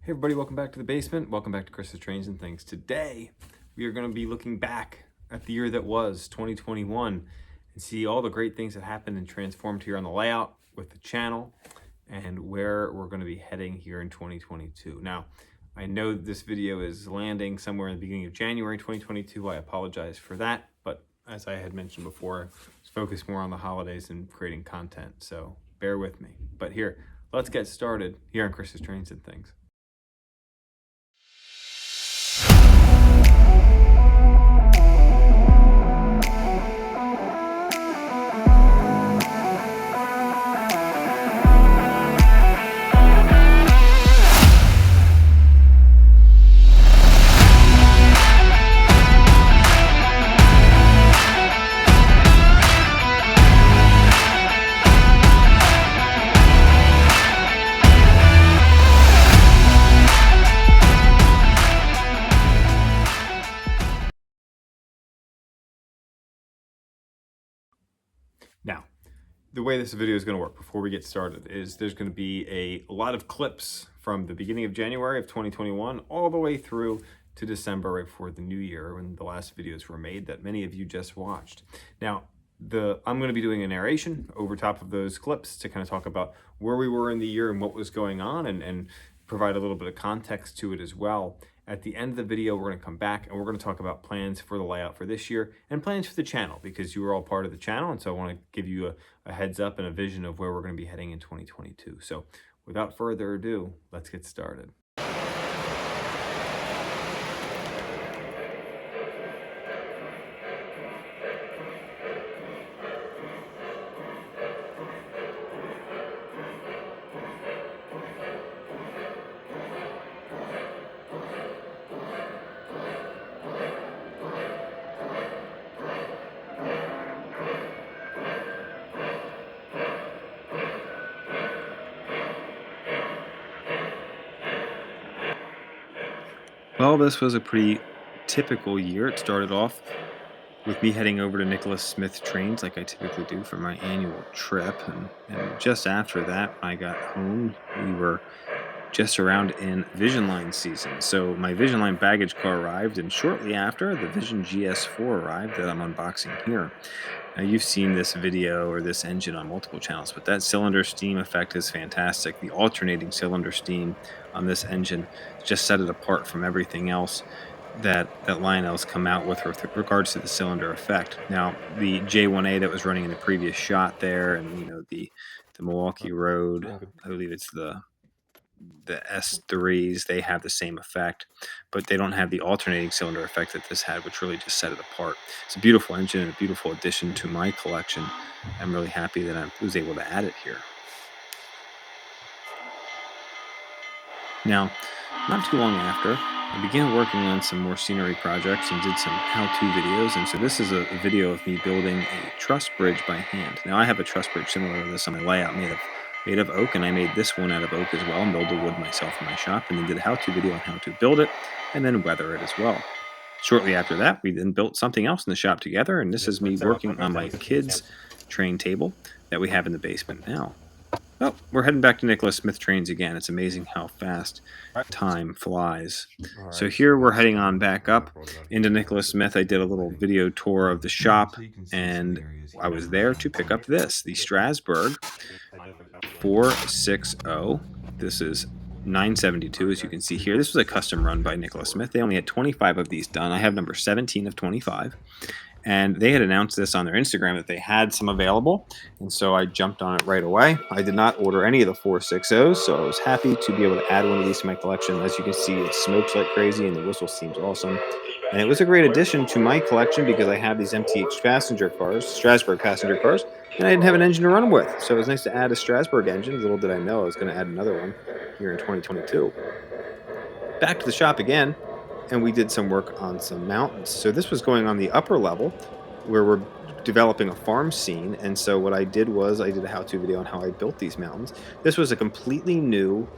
Hey everybody, welcome back to the basement. Welcome back to Chris's Trains and Things. Today, we are going to be looking back at the year that was 2021 and see all the great things that happened and transformed here on the layout with the channel and where we're going to be heading here in 2022. Now, I know this video is landing somewhere in the beginning of January 2022. I apologize for that, but as I had mentioned before, I was focused more on the holidays and creating content, so bear with me. But here, let's get started here on Chris's Trains and Things. Now, the way this video is going to work before we get started is there's going to be a lot of clips from the beginning of January of 2021 all the way through to December, right before the new year, when the last videos were made that many of you just watched. Now, I'm going to be doing a narration over top of those clips to kind of talk about where we were in the year and what was going on and provide a little bit of context to it as well. At the end of the video, we're going to come back and we're going to talk about plans for the layout for this year and plans for the channel, because you are all part of the channel. And so I want to give you a heads up and a vision of where we're going to be heading in 2022. So without further ado, let's get started. Well, this was a pretty typical year. It started off with me heading over to Nicholas Smith Trains like I typically do for my annual trip. And just after that, when I got home, we were just around in Vision Line season. So my Vision Line baggage car arrived, and shortly after, the Vision GS4 arrived that I'm unboxing here. Now, you've seen this video or this engine on multiple channels, but that cylinder steam effect is fantastic. The alternating cylinder steam on this engine just set it apart from everything else that Lionel's come out with regards to the cylinder effect. Now, the J1A that was running in the previous shot there, and the Milwaukee Road, I believe it's the S3s, they have the same effect, but they don't have the alternating cylinder effect that this had, which really just set it apart. It's a beautiful engine and a beautiful addition to my collection. I'm really happy that I was able to add it here. Now, not too long after, I began working on some more scenery projects and did some how-to videos, and so this is a video of me building a truss bridge by hand. Now, I have a truss bridge similar to this on my layout made of oak, and I made this one out of oak as well, and built the wood myself in my shop, and then did a how-to video on how to build it and then weather it as well. Shortly after that, we then built something else in the shop together, and this is me working on my kids' train table that we have in the basement now. Well, we're heading back to Nicholas Smith Trains again. It's amazing how fast time flies. So here we're heading on back up into Nicholas Smith. I did a little video tour of the shop, and I was there to pick up this, the Strasbourg 460. This is 972, as you can see here. This was a custom run by Nicholas Smith. They only had 25 of these done. I have number 17 of 25. And they had announced this on their Instagram that they had some available, and so I jumped on it right away. I did not order any of the 460s, so I was happy to be able to add one of these to my collection. As you can see, it smokes like crazy, and the whistle seems awesome. And it was a great addition to my collection because I have these MTH passenger cars, Strasbourg passenger cars, and I didn't have an engine to run with. So it was nice to add a Strasbourg engine. Little did I know I was going to add another one here in 2022. Back to the shop again. And we did some work on some mountains. So this was going on the upper level where we're developing a farm scene. And so what I did was I did a how-to video on how I built these mountains. This was a completely new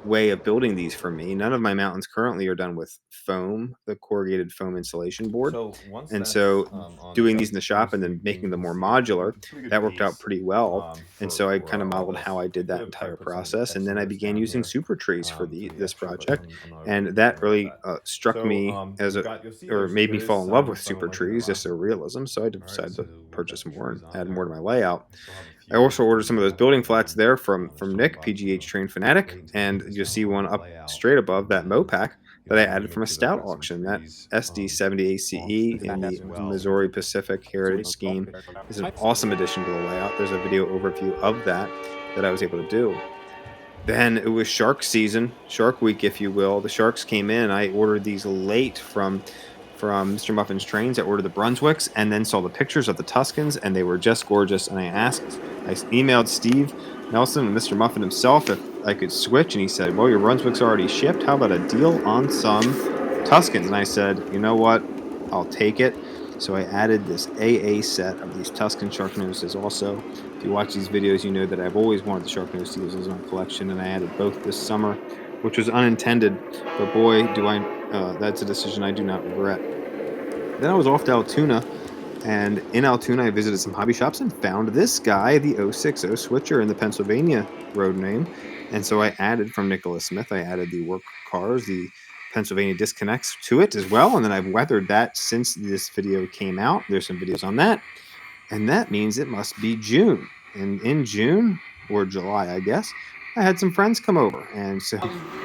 way of building these for me. None of my mountains currently are done with foam, the corrugated foam insulation board. So once And that's so on, it doing these in does the shop and mostly then making gain them you more see modular, a pretty good that worked out base pretty well. And so I kind for of all modeled how this. I I did that could have entire probably put some process. And then extra I lists began down using here super trees for for the this extra, but project. I'm not And really that concerned about really that. struck So me as a you'll see or made me there is fall in love with some of super them like in that trees, just last their one. realism. So I All right, decided to so we've got purchase the more and trees on add more to there. my layout. I still have a I few also of ordered some of those the building flats one there from stone Nick, box, PGH so Train Fanatic, wait until we and get this you'll down see on one the up layout, straight above and that then Mopac you that I know I want to added from make a sure that I've stout got some auction. That trees SD70 off ACE in as the well. Missouri Pacific Heritage Scheme is an awesome addition to the layout. There's a video overview of that I was able to do. Then it was shark season, Shark Week, if you will. The sharks came in. I ordered these late from Mr. Muffin's Trains. I ordered the Brunswicks and then saw the pictures of the Tuscans, and they were just gorgeous. And I emailed Steve Nelson and Mr. Muffin himself if I could switch, and he said, "Well, your Brunswick's already shipped. How about a deal on some Tuscans?" And I said, "You know what? I'll take it." So I added this AA set of these Tuscan shark noses also. If you watch these videos, you know that I've always wanted the Sharknado seals in my collection, and I added both this summer, which was unintended, but boy, do I that's a decision I do not regret. Then I was off to Altoona, and in Altoona, I visited some hobby shops and found this guy, the 060 Switcher in the Pennsylvania road name. And so I added from Nicholas Smith, I added the work cars, the Pennsylvania disconnects to it as well. And then I've weathered that since this video came out. There's some videos on that. And that means it must be June. And in June or July, I guess, I had some friends come over. And so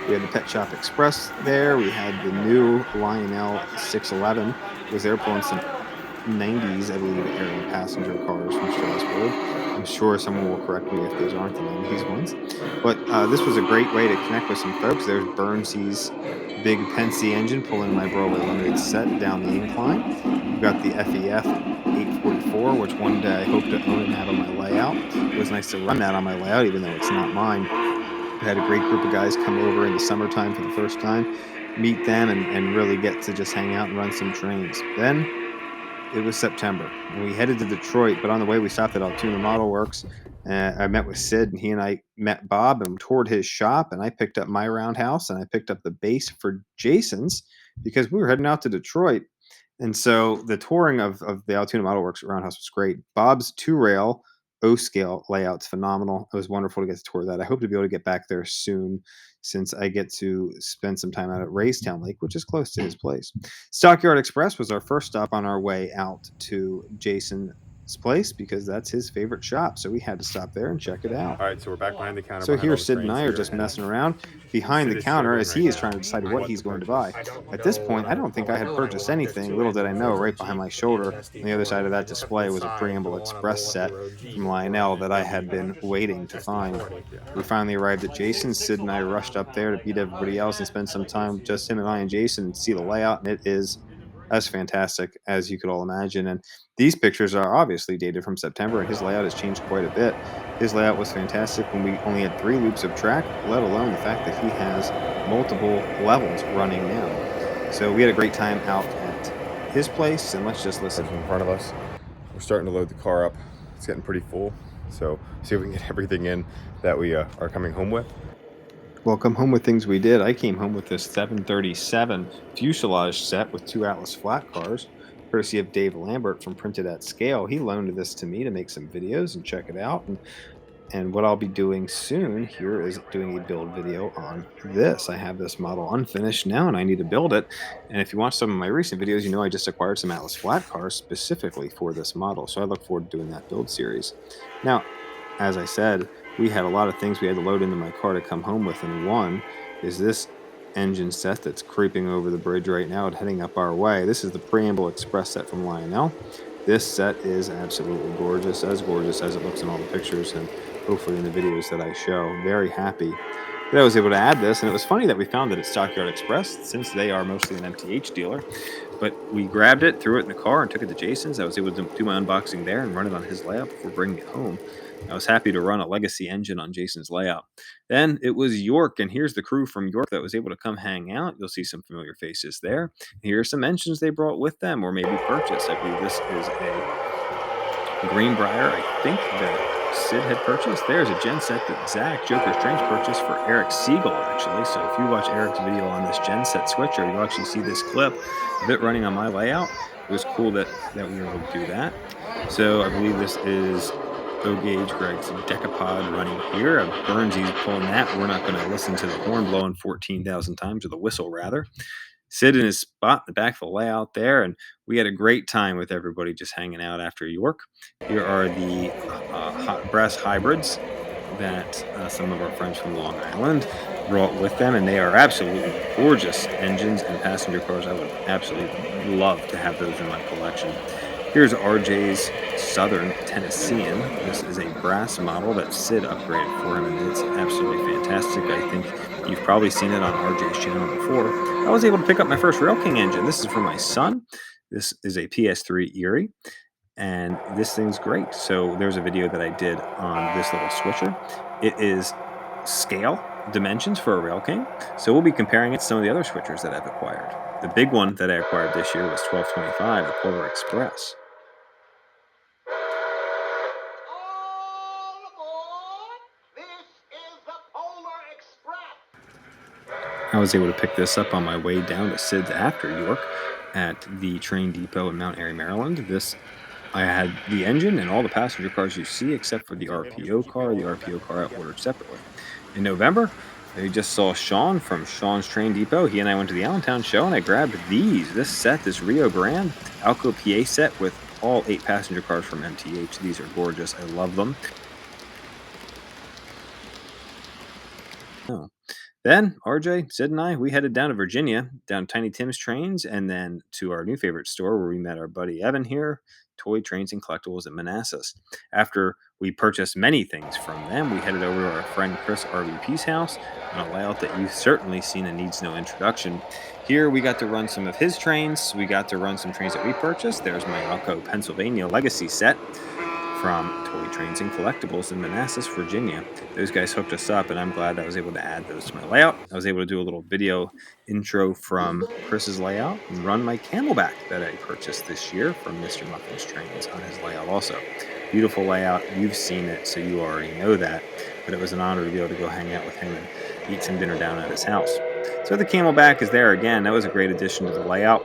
we had the Pet Shop Express there. We had the new Lionel 611 was there pulling some 90s, I believe, era passenger cars from Strasbourg. I'm sure someone will correct me if those aren't the 90s ones. But this was a great way to connect with some folks. There's Burnsy's big Pensy engine pulling my Broadway Limited set down the incline. We've got the FEF 844, which one day I hope to own and have on my layout. It was nice to run that on my layout, even though it's not mine. I had a great group of guys come over in the summertime for the first time, meet them, and really get to just hang out and run some trains. Then it was September, and we headed to Detroit. But on the way, we stopped at Altoona Model Works. I met with Sid, and he and I met Bob and toured his shop. And I picked up my roundhouse, and I picked up the base for Jason's because we were heading out to Detroit. And so the touring of the Altoona Model Works roundhouse was great. Bob's two rail O scale layout's phenomenal. It was wonderful to get to tour that. I hope to be able to get back there soon since I get to spend some time out at Raystown Lake, which is close to his place. Stockyard Express was our first stop on our way out to Jason's place because that's his favorite shop. So we had to stop there and check it out. All right, so we're back behind the counter, So behind here, all the Sid and trains I are here. just messing around behind Sid the is counter struggling as right he is now trying to decide on what what to he's going to buy. purchase. At this point, I don't think I had purchased anything. Little did I know, right behind my shoulder, on the other side of that display was a Preamble Express set from Lionel that I had been waiting to find. Yeah. We finally arrived at Jason's. Sid and I rushed up there to beat everybody else and spend some time, just him and I and Jason, and see the layout. And it is as fantastic as you could all imagine. And these pictures are obviously dated from September, and his layout has changed quite a bit. His layout was fantastic when we only had 3 loops of track, let alone the fact that he has multiple levels running now. So we had a great time out at his place, and let's just Cars listen. in front of us. We're starting to load the car up. It's getting pretty full. So see if we can get everything in that we are coming home with. Well, come home with things we did. I came home with this 737 fuselage set with 2 Atlas flat cars, courtesy of Dave Lambert from Printed at Scale. He loaned this to me to make some videos and check it out. And what I'll be doing soon here is doing a build video on this. I have this model unfinished now and I need to build it. And if you watch some of my recent videos, you know I just acquired some Atlas flat cars specifically for this model. So I look forward to doing that build series. Now, as I said, we had a lot of things we had to load into my car to come home with. And one is this engine set that's creeping over the bridge right now and heading up our way. This is the Preamble Express set from Lionel. This set is absolutely gorgeous as it looks in all the pictures and hopefully in the videos that I show. Very happy that I was able to add this. And it was funny that we found it at Stockyard Express since they are mostly an MTH dealer. But we grabbed it, threw it in the car, and took it to Jason's. I was able to do my unboxing there and run it on his layout before bringing it home. I was happy to run a legacy engine on Jason's layout. Then it was York, and here's the crew from York that was able to come hang out. You'll see some familiar faces there. Here are some engines they brought with them or maybe purchased. I believe this is a Greenbrier. I think the Sid had purchased. There's a gen set that Zach, Joker's Trains, purchased for Eric Siegel, actually. So if you watch Eric's video on this gen set switcher, you'll actually see this clip of it running on my layout. It was cool that we were able to do that. So I believe this is O-Gauge Greg's Decapod running here. Burnsy's pulling that. We're not going to listen to the horn blowing 14,000 times, or the whistle, rather. Sid in his spot in the back of the layout there, and we had a great time with everybody just hanging out after York. Here are the brass hybrids that some of our friends from Long Island brought with them, and they are absolutely gorgeous engines and passenger cars. I would absolutely love to have those in my collection. Here's RJ's Southern Tennessean. This is a brass model that Sid upgraded for him, and it's absolutely fantastic. I think you've probably seen it on RJ's channel before. I was able to pick up my first Rail King engine. This is for my son. This is a PS3 Erie, and this thing's great. So there's a video that I did on this little switcher. It is scale dimensions for a Rail King, so we'll be comparing it to some of the other switchers that I've acquired. The big one that I acquired this year was 1225, the Preamble Express. I was able to pick this up on my way down to Sid's after York at the train depot in Mount Airy, Maryland. I had the engine and all the passenger cars you see, except for the RPO car. The RPO car I ordered separately. In November, we just saw Sean from Sean's Train Depot. He and I went to the Allentown show, and I grabbed this set, this Rio Grande Alco PA set with all 8 passenger cars from MTH. These are gorgeous. I love them. Oh. Then RJ, Sid, and we headed down to Virginia, down Tiny Tim's Trains, and then to our new favorite store where we met our buddy Evan here, Toy Trains and Collectibles in Manassas. After we purchased many things from them, we headed over to our friend Chris RVP's house on a layout that you've certainly seen and needs no introduction. Here we got to run some of his trains. We got to run some trains that we purchased. There's my Alco Pennsylvania Legacy set from Toy Trains and Collectibles in Manassas, Virginia. Those guys hooked us up, and I'm glad I was able to add those to my layout. I was able to do a little video intro from Chris's layout and run my Camelback that I purchased this year from Mr. Muffin's Trains on his layout also. Beautiful layout. You've seen it, so you already know that. But it was an honor to be able to go hang out with him and eat some dinner down at his house. So the Camelback is there again. That was a great addition to the layout.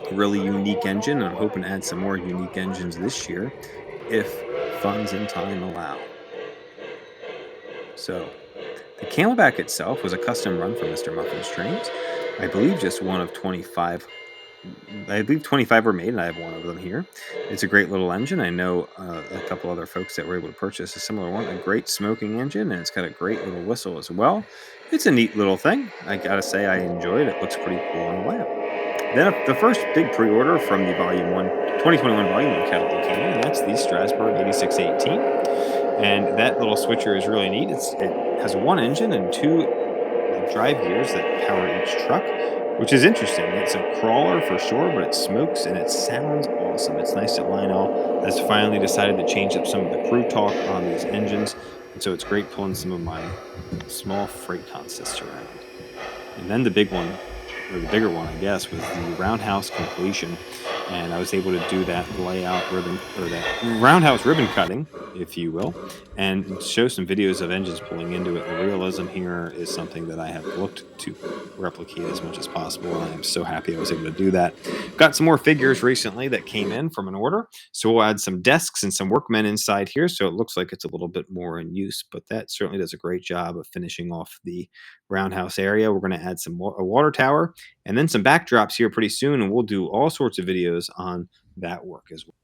A really unique engine, and I'm hoping to add some more unique engines this year, if funds and time allow. So, the Camelback itself was a custom run from Mr. Muffin's Trains. I believe just one of 25. I believe 25 were made, and I have one of them here. It's a great little engine. I know a couple other folks that were able to purchase a similar one. A great smoking engine, and it's got a great little whistle as well. It's a neat little thing. I gotta say, I enjoyed it. It looks pretty cool on the layout. Then the first big pre-order from the 2021 Volume 1 catalog came in, and that's the Strasbourg 8618. And that little switcher is really neat. It has one engine and 2 drive gears that power each truck, which is interesting. It's a crawler for sure, but it smokes and it sounds awesome. It's nice that Lionel has finally decided to change up some of the crew talk on these engines, and so it's great pulling some of my small freight consists around. And then the big one, or the bigger one, I guess, was the roundhouse completion, and I was able to do that layout ribbon, or that roundhouse ribbon cutting, if you will, and show some videos of engines pulling into it. The realism here is something that I have looked to replicate as much as possible, and I am so happy I was able to do that. Got some more figures recently that came in from an order, so we'll add some desks and some workmen inside here, so it looks like it's a little bit more in use, but that certainly does a great job of finishing off the roundhouse area. We're going to add a water tower and then some backdrops here pretty soon, and we'll do all sorts of videos on that work as well.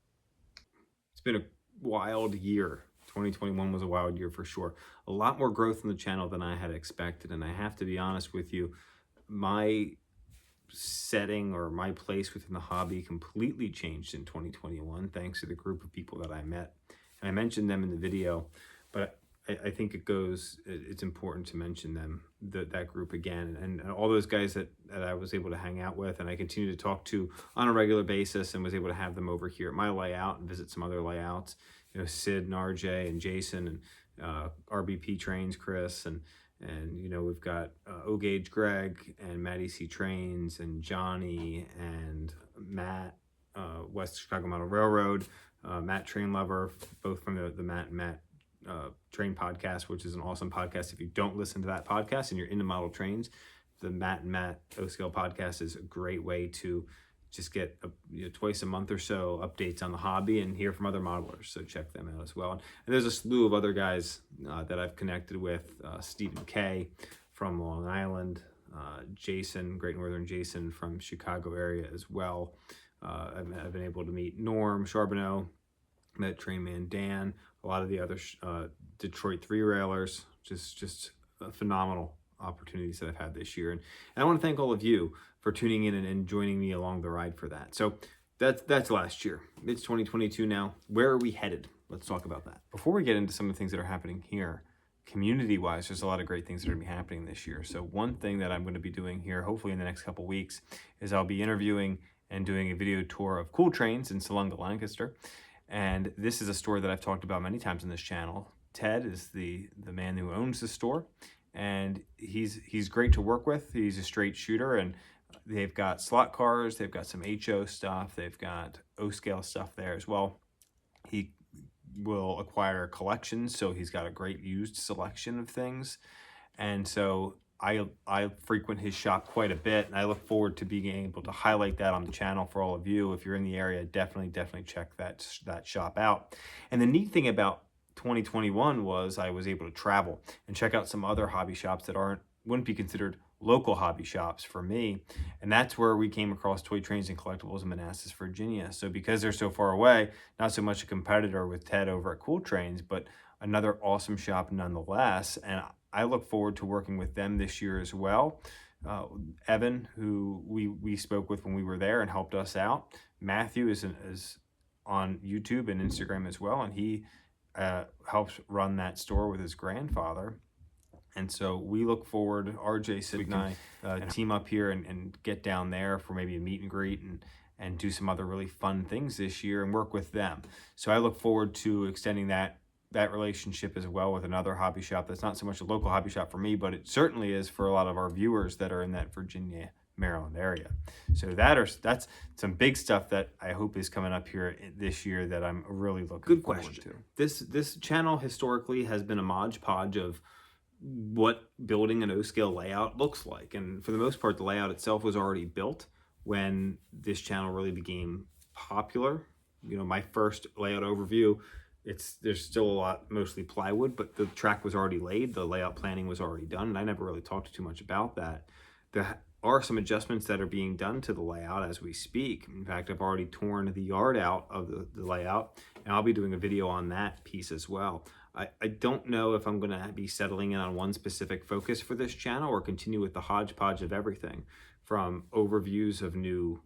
It's been a wild year. 2021 was a wild year for sure. A lot more growth in the channel than I had expected, and I have to be honest with you, my setting or my place within the hobby completely changed in 2021 thanks to the group of people that I met. And I mentioned them in the video, but I think it's important to mention them, that group again, and all those guys that I was able to hang out with and I continue to talk to on a regular basis, and was able to have them over here at my layout and visit some other layouts. You know, Sid and RJ and Jason and RBP Trains, Chris, and you know, we've got O-Gauge Greg and Matty C Trains and Johnny and Matt, West Chicago Model Railroad, Matt Train Lover, both from the Matt and Matt Train Podcast, which is an awesome podcast. If you don't listen to that podcast and you're into model trains, the Matt and Matt O-Scale podcast is a great way to just get twice a month or so updates on the hobby and hear from other modelers. So check them out as well. And there's a slew of other guys that I've connected with. Stephen K from Long Island, Jason, Great Northern Jason from Chicago area as well. I've been able to meet Norm Charbonneau, met Trainman Dan, a lot of the other Detroit three-railers, just phenomenal opportunities that I've had this year. And I want to thank all of you for tuning in and joining me along the ride for that. So that's last year. It's 2022 now. Where are we headed? Let's talk about that. Before we get into some of the things that are happening here, community-wise, there's a lot of great things that are going to be happening this year. So one thing that I'm going to be doing here, hopefully in the next couple weeks, is I'll be interviewing and doing a video tour of Cool Trains in Salunga, Lancaster. And this is a store that I've talked about many times on this channel. Ted is the man who owns the store, and he's great to work with. He's a straight shooter, and they've got slot cars, they've got some HO stuff, they've got O-scale stuff there as well. He will acquire collections, so he's got a great used selection of things. And so I frequent his shop quite a bit, and I look forward to being able to highlight that on the channel for all of you. If you're in the area, definitely check that shop out. And the neat thing about 2021 was I was able to travel and check out some other hobby shops that wouldn't be considered local hobby shops for me. And that's where we came across Toy Trains and Collectibles in Manassas, Virginia. So because they're so far away, not so much a competitor with Ted over at Cool Trains, but another awesome shop nonetheless. And I look forward to working with them this year as well. Evan, who we spoke with when we were there and helped us out. Matthew is on YouTube and Instagram as well, and he helps run that store with his grandfather. And so we look forward, RJ, Sid, and I team up here and get down there for maybe a meet and greet and do some other really fun things this year and work with them. So I look forward to extending that relationship as well with another hobby shop that's not so much a local hobby shop for me, but it certainly is for a lot of our viewers that are in that Virginia, Maryland area. So that's some big stuff that I hope is coming up here this year that I'm really looking forward to. This channel historically has been a modge podge of what building an O-scale layout looks like. And for the most part, the layout itself was already built when this channel really became popular. My first layout overview, there's still a lot, mostly plywood, but the track was already laid, the layout planning was already done, and I never really talked too much about that. There are some adjustments that are being done to the layout as we speak. In fact, I've already torn the yard out of the layout, and I'll be doing a video on that piece as well. I don't know if I'm going to be settling in on one specific focus for this channel or continue with the hodgepodge of everything, from overviews of new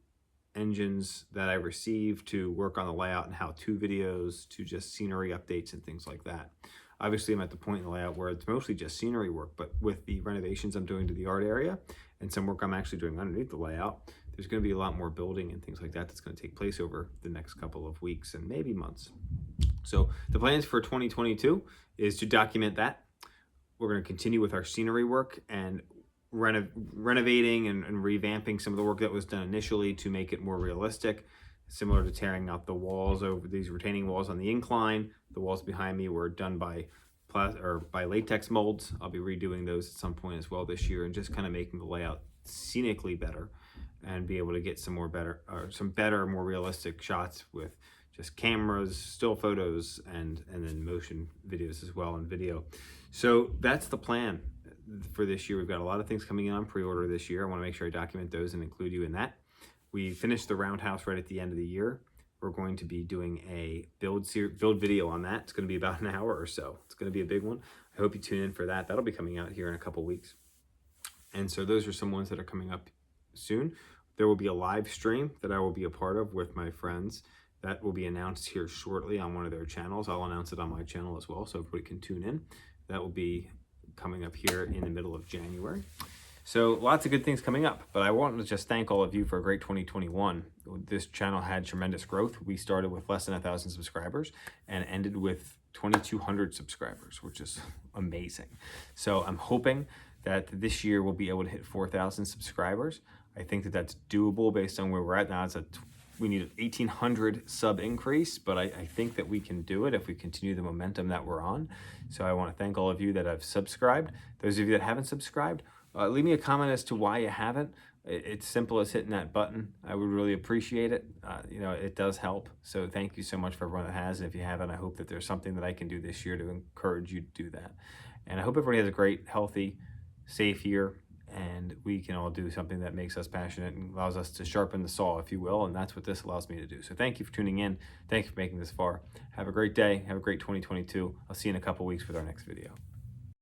engines that I receive to work on the layout and how-to videos to just scenery updates and things like that. Obviously, I'm at the point in the layout where it's mostly just scenery work, but with the renovations I'm doing to the art area and some work I'm actually doing underneath the layout, there's going to be a lot more building and things like that that's going to take place over the next couple of weeks and maybe months. So the plans for 2022 is to document that. We're going to continue with our scenery work and renovating and revamping some of the work that was done initially to make it more realistic, similar to tearing out the walls over these retaining walls on the incline. The walls behind me were done by latex molds. I'll be redoing those at some point as well this year and just kind of making the layout scenically better and be able to get some better, more realistic shots with just cameras, still photos, and then motion videos as well, and video. So that's the plan for this year. We've got a lot of things coming in on pre-order this year. I want to make sure I document those and include you in that. We finished the roundhouse right at the end of the year. We're going to be doing a build video on that. It's going to be about an hour or so. It's going to be a big one. I hope you tune in for that. That'll be coming out here in a couple weeks. And so those are some ones that are coming up soon. There will be a live stream that I will be a part of with my friends. That will be announced here shortly on one of their channels. I'll announce it on my channel as well, so everybody can tune in. That will be coming up here in the middle of January. So lots of good things coming up, but I want to just thank all of you for a great 2021. This channel had tremendous growth. We started with less than 1,000 subscribers and ended with 2,200 subscribers, which is amazing. So I'm hoping that this year we'll be able to hit 4,000 subscribers. I think that that's doable based on where we're at now. It's at we need an 1,800 sub increase, but I think that we can do it if we continue the momentum that we're on. So I want to thank all of you that have subscribed. Those of you that haven't subscribed, leave me a comment as to why you haven't. It's simple as hitting that button. I would really appreciate it. It does help. So thank you so much for everyone that has. And if you haven't, I hope that there's something that I can do this year to encourage you to do that. And I hope everybody has a great, healthy, safe year, and we can all do something that makes us passionate and allows us to sharpen the saw, if you will, and that's what this allows me to do. So thank you for tuning in. Thank you for making this far. Have a great day. Have a great 2022. I'll see you in a couple weeks with our next video.